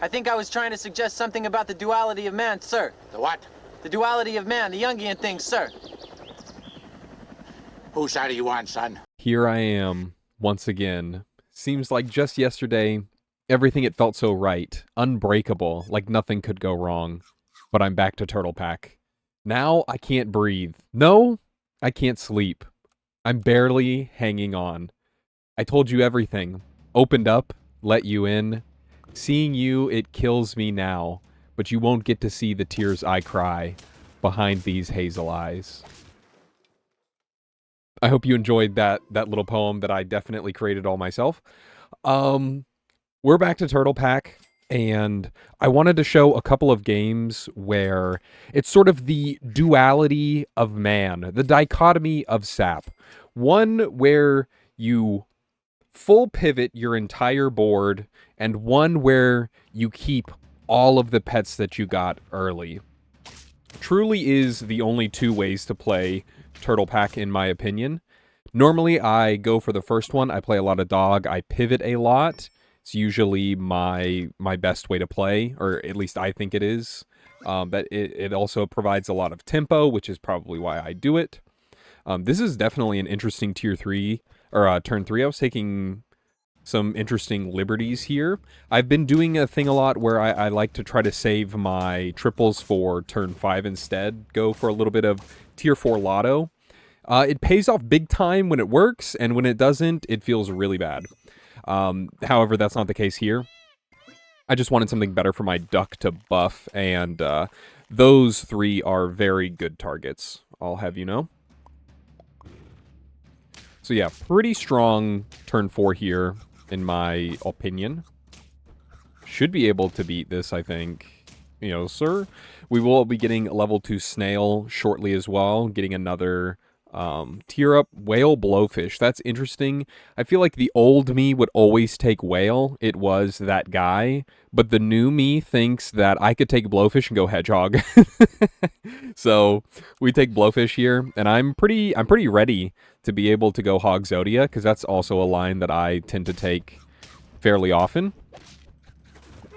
I think I was trying to suggest something about the duality of man, sir. The what? The duality of man, the Jungian thing, sir. Whose side are you on, son? Here I am, once again. Seems like just yesterday, everything it felt so right, unbreakable, like nothing could go wrong. But I'm back to Turtle Pack. Now I can't breathe. No, I can't sleep. I'm barely hanging on. I told you everything. Opened up, let you in. Seeing you, it kills me now, but you won't get to see the tears I cry behind these hazel eyes. I hope you enjoyed that little poem that I definitely created all myself. We're back to Turtle Pack, and I wanted to show a couple of games where it's sort of the duality of man, the dichotomy of sap. One where you full pivot your entire board, and one where you keep all of the pets that you got early. Truly is the only two ways to play Turtle Pack, in my opinion. Normally, I go for the first one. I play a lot of dog. I pivot a lot. It's usually my best way to play, or at least I think it is. But it also provides a lot of tempo, which is probably why I do it. This is definitely an interesting tier 3, or turn 3. I was taking some interesting liberties here. I've been doing a thing a lot where I like to try to save my triples for turn 5 instead. Go for a little bit of tier 4 lotto. It pays off big time when it works, and when it doesn't, it feels really bad. However, that's not the case here. I just wanted something better for my duck to buff, and those 3 are very good targets, I'll have you know. So yeah, pretty strong turn 4 here, in my opinion. Should be able to beat this, I think. You know, sir. We will be getting level 2 snail shortly as well. Getting another tier up whale blowfish. That's interesting. I feel like the old me would always take whale. It was that guy. But the new me thinks that I could take blowfish and go hedgehog. So we take blowfish here, and I'm pretty ready to be able to go hog Zodia, because that's also a line that I tend to take fairly often.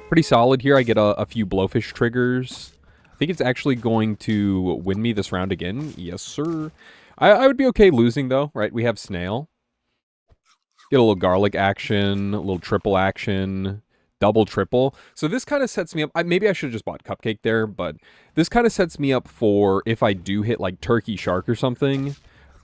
Pretty solid here. I get a few blowfish triggers. I think it's actually going to win me this round again. Yes, sir. I would be okay losing, though, right? We have snail. Get a little garlic action, a little triple action, double triple. So this kind of sets me up. Maybe I should have just bought cupcake there, but this kind of sets me up for if I do hit like turkey shark or something,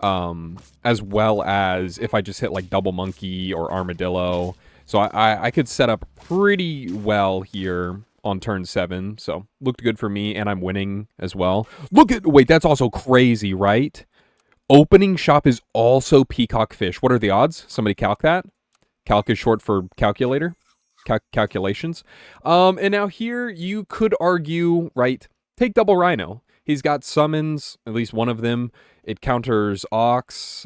as well as if I just hit like double monkey or armadillo. So I could set up pretty well here on turn 7. So looked good for me, and I'm winning as well. Wait, that's also crazy, right? Opening shop is also peacock fish. What are the odds? Somebody calc that. Calc is short for calculator. Calculations. And now here you could argue, right, take double rhino. He's got summons, at least one of them. It counters ox,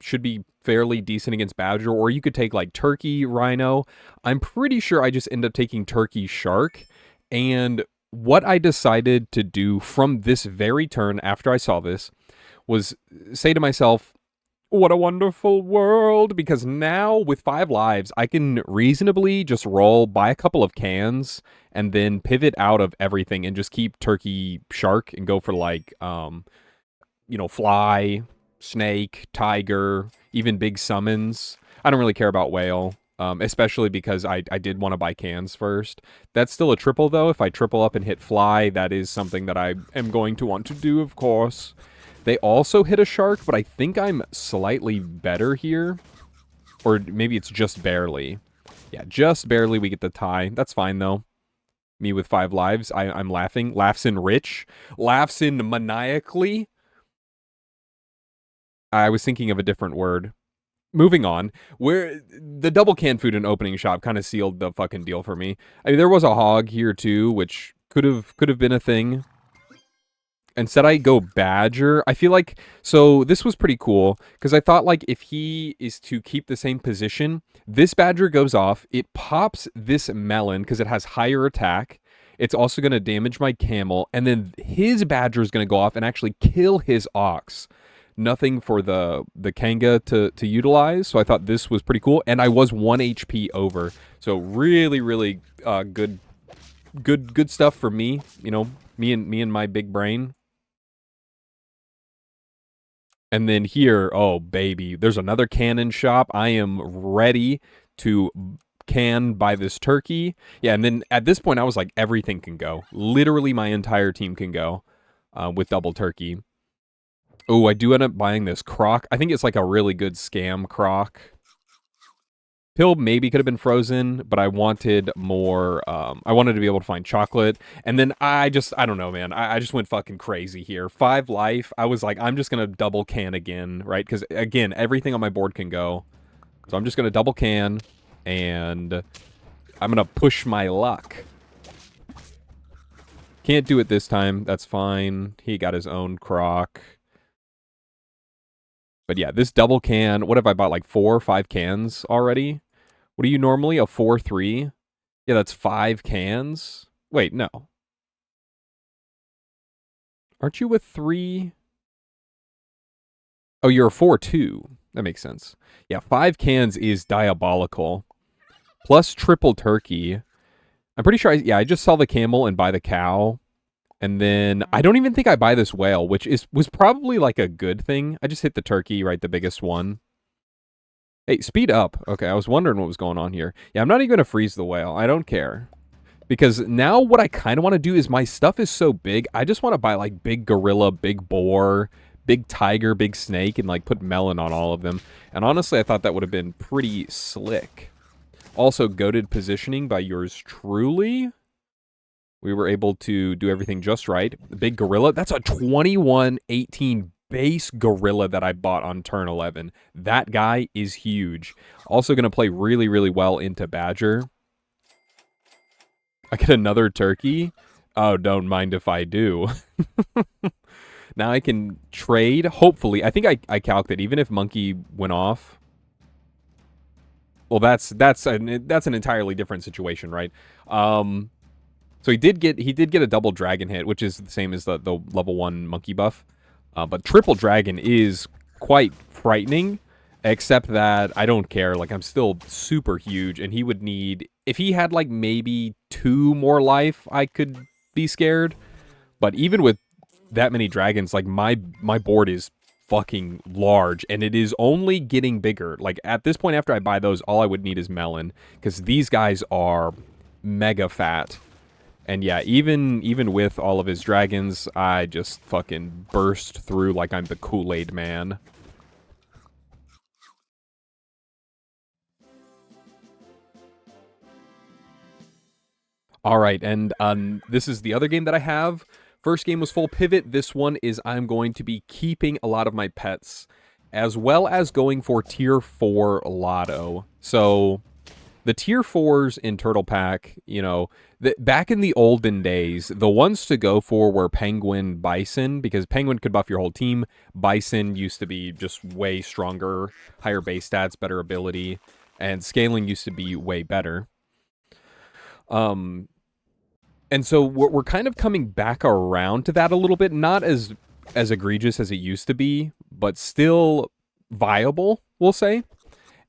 should be fairly decent against badger, or you could take like turkey rhino. I'm pretty sure I just end up taking turkey shark. And what I decided to do from this very turn after I saw this was say to myself, what a wonderful world, because now with 5 lives, I can reasonably just roll, buy a couple of cans, and then pivot out of everything and just keep turkey shark and go for like, you know, fly, snake, tiger, even big summons. I don't really care about whale, especially because I did want to buy cans first. That's still a triple, though. If I triple up and hit fly, that is something that I am going to want to do, of course. They also hit a shark, but I think I'm slightly better here. Or maybe it's just barely. Yeah, just barely we get the tie. That's fine, though. Me with 5 lives. I'm laughing. Laughs in rich. Laughs in maniacally. I was thinking of a different word. Moving on. Where the double canned food and opening shop kind of sealed the fucking deal for me. I mean, there was a hog here, too, which could have been a thing. Instead, I go badger. I feel like, so this was pretty cool, because I thought, like, if he is to keep the same position, this badger goes off, it pops this melon, because it has higher attack, it's also going to damage my camel, and then his badger is going to go off and actually kill his ox. Nothing for the Kanga to utilize, so I thought this was pretty cool, and I was 1 HP over, so really, really good good stuff for me. You know, me and my big brain. And then here, oh baby, there's another cannon shop. I am ready to can buy this turkey. Yeah, and then at this point, I was like, everything can go. Literally, my entire team can go with double turkey. Oh, I do end up buying this croc. I think it's like a really good scam croc. Pill maybe could have been frozen, but I wanted more. I wanted to be able to find chocolate. And then I don't know, man. I just went fucking crazy here. 5 life. I was like, I'm just going to double can again, right? Because, again, everything on my board can go. So I'm just going to double can, and I'm going to push my luck. Can't do it this time. That's fine. He got his own croc. But yeah, this double can, what have I bought? Like 4 or 5 cans already? What are you normally? A 4-3? Yeah, that's 5 cans. Wait, no. Aren't you with 3? Oh, you're a 4-2. That makes sense. Yeah, 5 cans is diabolical. Plus triple turkey. I'm pretty sure, I just sell the camel and buy the cow. And then I don't even think I buy this whale, which was probably like a good thing. I just hit the turkey, right? The biggest one. Hey, speed up. Okay, I was wondering what was going on here. Yeah, I'm not even going to freeze the whale. I don't care. Because now what I kind of want to do is my stuff is so big, I just want to buy like big gorilla, big boar, big tiger, big snake, and like put melon on all of them. And honestly, I thought that would have been pretty slick. Also, goated positioning by yours truly. We were able to do everything just right. The big gorilla, that's a 21-18 base gorilla that I bought on turn 11. That guy is huge. Also going to play really, really well into Badger. I get another turkey. Oh, don't mind if I do. Now I can trade. Hopefully, I think I calced it. Even if monkey went off. Well, that's an entirely different situation, right? So he did get a double dragon hit, which is the same as the level 1 monkey buff. But triple dragon is quite frightening, except that I don't care. Like, I'm still super huge, and he would need... If he had, like, maybe 2 more life, I could be scared. But even with that many dragons, like, my board is fucking large, and it is only getting bigger. Like, at this point, after I buy those, all I would need is melon, because these guys are mega fat. And yeah, even with all of his dragons, I just fucking burst through like I'm the Kool-Aid man. All right, and this is the other game that I have. First game was full pivot. This one is I'm going to be keeping a lot of my pets, as well as going for tier 4 lotto. So... the tier 4s in Turtle Pack, you know, back in the olden days, the ones to go for were Penguin, Bison, because Penguin could buff your whole team. Bison used to be just way stronger, higher base stats, better ability, and scaling used to be way better. And so we're kind of coming back around to that a little bit, not as egregious as it used to be, but still viable, we'll say.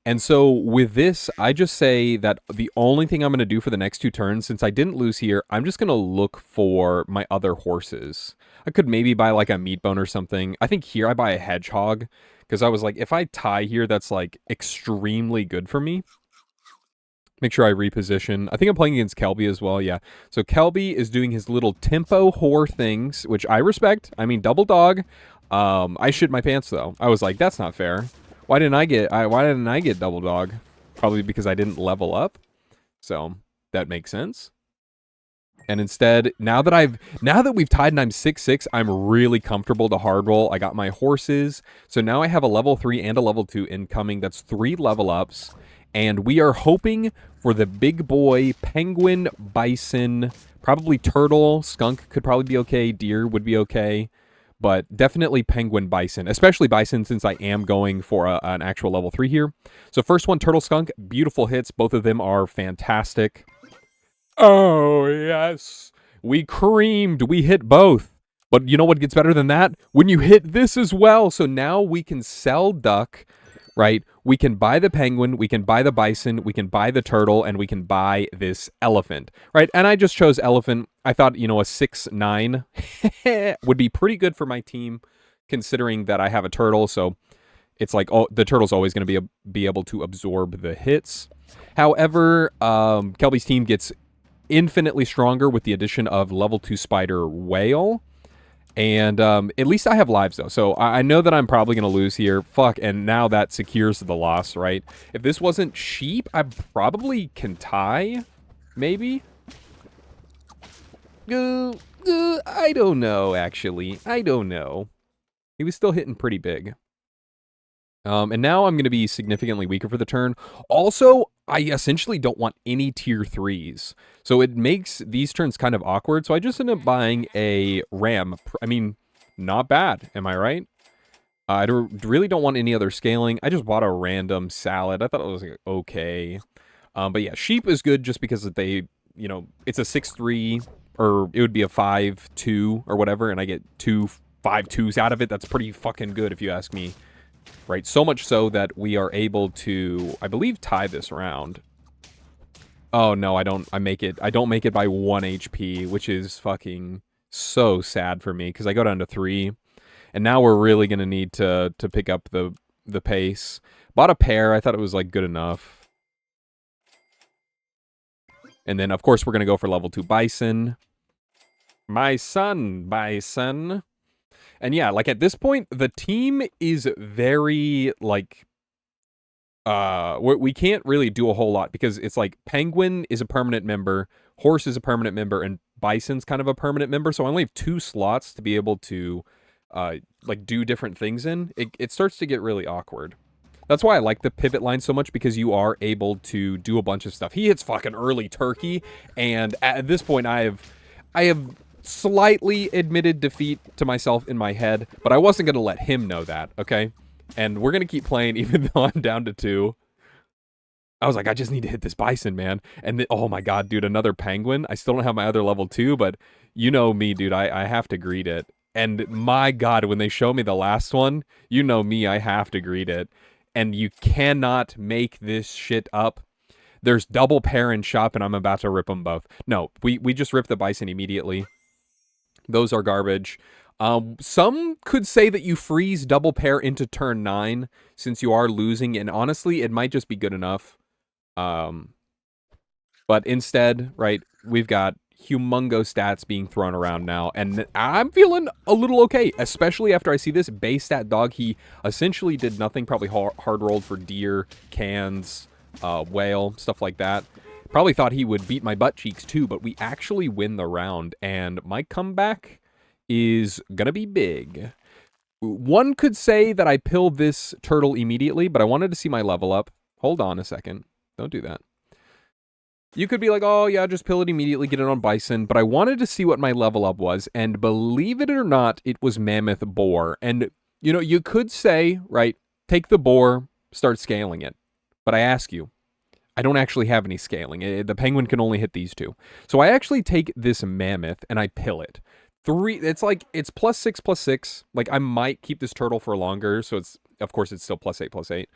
And so with this, I just say that the only thing I'm going to do for the next 2 turns, since I didn't lose here, I'm just going to look for my other horses. I could maybe buy like a meat bone or something. I think here I buy a hedgehog, because I was like, if I tie here, that's like extremely good for me. Make sure I reposition. I think I'm playing against Kelby as well, yeah. So Kelby is doing his little tempo whore things, which I respect. I mean, double dog. I shit my pants, though. I was like, that's not fair. Why didn't I get double dog? Probably because I didn't level up. So that makes sense. And instead, now that we've tied and I'm 6-6, I'm really comfortable to hard roll. I got my horses. So now I have a level 3 and a level 2 incoming. That's 3 level ups. And we are hoping for the big boy penguin, bison, probably turtle, skunk could probably be okay, deer would be okay. But definitely penguin, bison, especially bison since I am going for an actual level 3 here. So first one, turtle, skunk, beautiful hits. Both of them are fantastic. Oh, yes. We creamed. We hit both. But you know what gets better than that? When you hit this as well. So now we can sell duck. right? We can buy the penguin, we can buy the bison, we can buy the turtle, and we can buy this elephant, right? And I just chose elephant. I thought, you know, a 6-9 would be pretty good for my team, considering that I have a turtle. So it's like, oh, the turtle's always going to be able to absorb the hits. However, Kelby's team gets infinitely stronger with the addition of level 2 spider whale. And at least I have lives, though. So I know that I'm probably going to lose here. Fuck, and now that secures the loss, right? If this wasn't sheep, I probably can tie. Maybe? I don't know, actually. I don't know. He was still hitting pretty big. And now I'm going to be significantly weaker for the turn. Also, I essentially don't want any tier 3s. So it makes these turns kind of awkward. So I just ended up buying a ram. I mean, not bad. Am I right? I really don't want any other scaling. I just bought a random salad. I thought it was like, okay. But yeah, sheep is good just because they, you know, it's a 6-3, or it would be a 5-2 or whatever. And I get 2 5-2s out of it. That's pretty fucking good if you ask me. Right, so much so that we are able to, I believe, tie this round. Oh, no, I don't make it by 1 HP, which is fucking so sad for me, because I go down to 3, and now we're really going to need to pick up the pace. Bought a pair, I thought it was, like, good enough. And then, of course, we're going to go for level 2 bison. My son, bison. And yeah, like at this point, the team is very, like, we can't really do a whole lot because it's like penguin is a permanent member, horse is a permanent member, and bison's kind of a permanent member. So I only have 2 slots to be able to, like, do different things in. It starts to get really awkward. That's why I like the pivot line so much, because you are able to do a bunch of stuff. He hits fucking early turkey, and at this point, I have slightly admitted defeat to myself in my head, but I wasn't going to let him know that, okay? And we're going to keep playing even though I'm down to 2. I was like, I just need to hit this bison, man. And oh my god, dude, another penguin. I still don't have my other level 2, but you know me, dude. I have to greet it. And my god, when they show me the last one, you know me, I have to greet it. And you cannot make this shit up. There's double pair in shop, and I'm about to rip them both. No, we just ripped the bison immediately. Those are garbage. Some could say that you freeze double pair into turn 9 since you are losing, and honestly, it might just be good enough. But instead, right, we've got humongo stats being thrown around now, and I'm feeling a little okay, especially after I see this base stat dog. He essentially did nothing, probably hard rolled for deer, cans, whale, stuff like that. Probably thought he would beat my butt cheeks too, but we actually win the round, and my comeback is gonna be big. One could say that I pilled this turtle immediately, but I wanted to see my level up. Hold on a second. Don't do that. You could be like, oh yeah, just pill it immediately, get it on bison, but I wanted to see what my level up was, and believe it or not, it was mammoth boar. And, you know, you could say, right, take the boar, start scaling it. But I ask you, I don't actually have any scaling. The penguin can only hit these 2. So I actually take this mammoth and I pill it. 3, it's like, it's +6/+6. Like, I might keep this turtle for longer, so it's, of course, it's still +8/+8.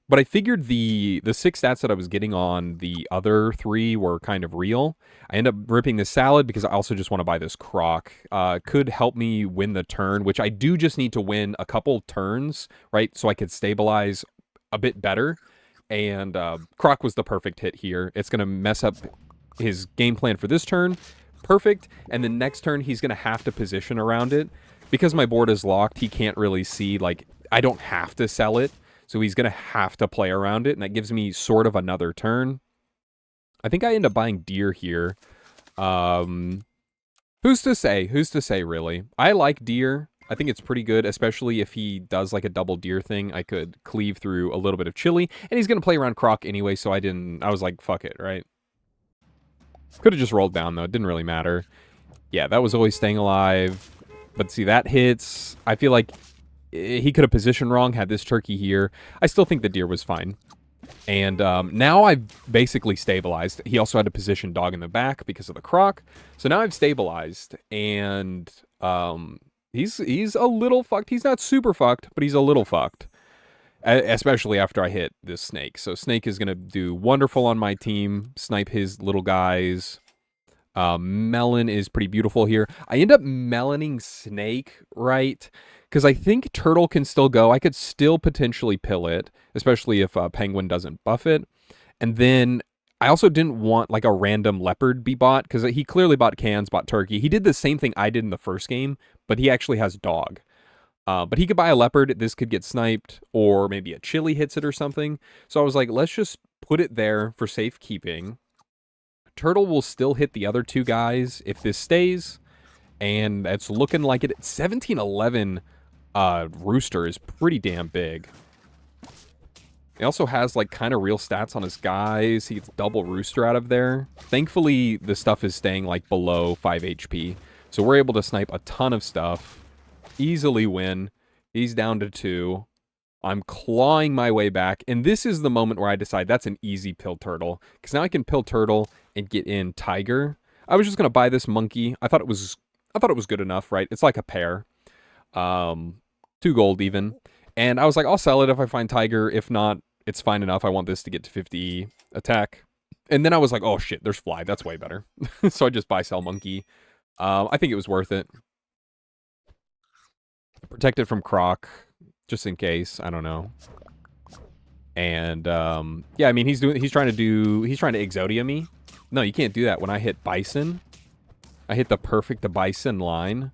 But I figured the 6 stats that I was getting on the other 3 were kind of real. I end up ripping this salad because I also just want to buy this croc. Could help me win the turn, which I do just need to win a couple turns, right? So I could stabilize a bit better. And croc was the perfect hit here. It's going to mess up his game plan for this turn. Perfect. And the next turn, he's going to have to position around it. Because my board is locked, he can't really see, like, I don't have to sell it. So he's going to have to play around it, and that gives me sort of another turn. I think I end up buying deer here. Who's to say? Who's to say, really? I like deer. I think it's pretty good, especially if he does like a double deer thing. I could cleave through a little bit of chili, and he's going to play around croc anyway, so I was like, fuck it, right? Could have just rolled down, though. It didn't really matter. Yeah, that was always staying alive. But see, that hits. I feel like he could have positioned wrong, had this turkey here. I still think the deer was fine. And now I've basically stabilized. He also had to position dog in the back because of the croc. So now I've stabilized, and he's a little fucked. He's not super fucked, but he's a little fucked. especially after I hit this snake. So snake is going to do wonderful on my team, snipe his little guys. Melon is pretty beautiful here. I end up meloning snake, right? Because I think turtle can still go. I could still potentially pill it, especially if penguin doesn't buff it. And then I also didn't want like a random leopard be bought because he clearly bought cans, bought turkey. He did the same thing I did in the first game, but he actually has dog. But he could buy a leopard. This could get sniped, or maybe a chili hits it or something. So I was like, let's just put it there for safekeeping. Turtle will still hit the other two guys if this stays, and it's looking like it. 1711 Rooster is pretty damn big. He also has like kind of real stats on his guys. He gets double Rooster out of there. Thankfully, the stuff is staying like below 5 HP, so we're able to snipe a ton of stuff. Easily win. He's down to 2. I'm clawing my way back, and this is the moment where I decide that's an easy pill turtle, because now I can pill turtle and get in tiger. I was just gonna buy this monkey. I thought it was good enough, right? It's like a pair, 2 gold even, and I was like, I'll sell it if I find tiger. If not, it's fine enough. I want this to get to 50 attack, and then I was like, oh shit, there's fly. That's way better. So I just buy sell monkey. I think it was worth it. Protect it from croc, just in case. I don't know. And yeah, I mean he's trying to Exodia me. No, you can't do that. When I hit bison, I hit the perfect bison line.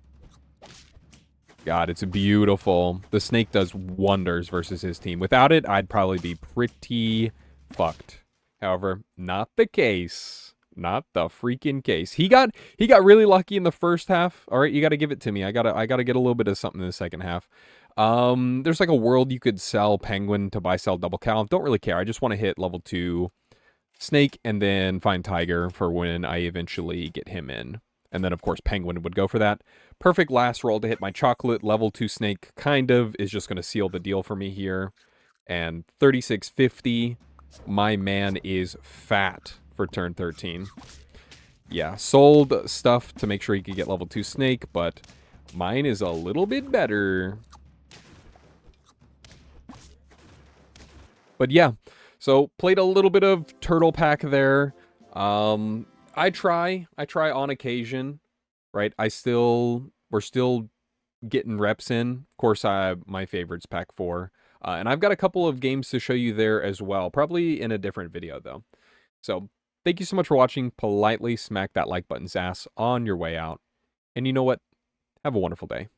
God, it's beautiful. The snake does wonders versus his team. Without it, I'd probably be pretty fucked. However, not the case. Not the freaking case. He got really lucky in the first half. All right, you got to give it to me. I gotta get a little bit of something in the second half. There's like a world you could sell penguin to buy sell double cow. Don't really care. I just want to hit level 2 snake and then find tiger for when I eventually get him in. And then of course penguin would go for that. Perfect last roll to hit my chocolate. Level 2 snake kind of is just going to seal the deal for me here. And 3650. My man is fat for turn 13. Yeah, sold stuff to make sure he could get level 2 snake, but mine is a little bit better. But yeah, so played a little bit of turtle pack there. I try on occasion, right? We're still getting reps in. Of course, my favorite's pack 4. And I've got a couple of games to show you there as well, probably in a different video though. So thank you so much for watching. Politely smack that like button's ass on your way out. And you know what? Have a wonderful day.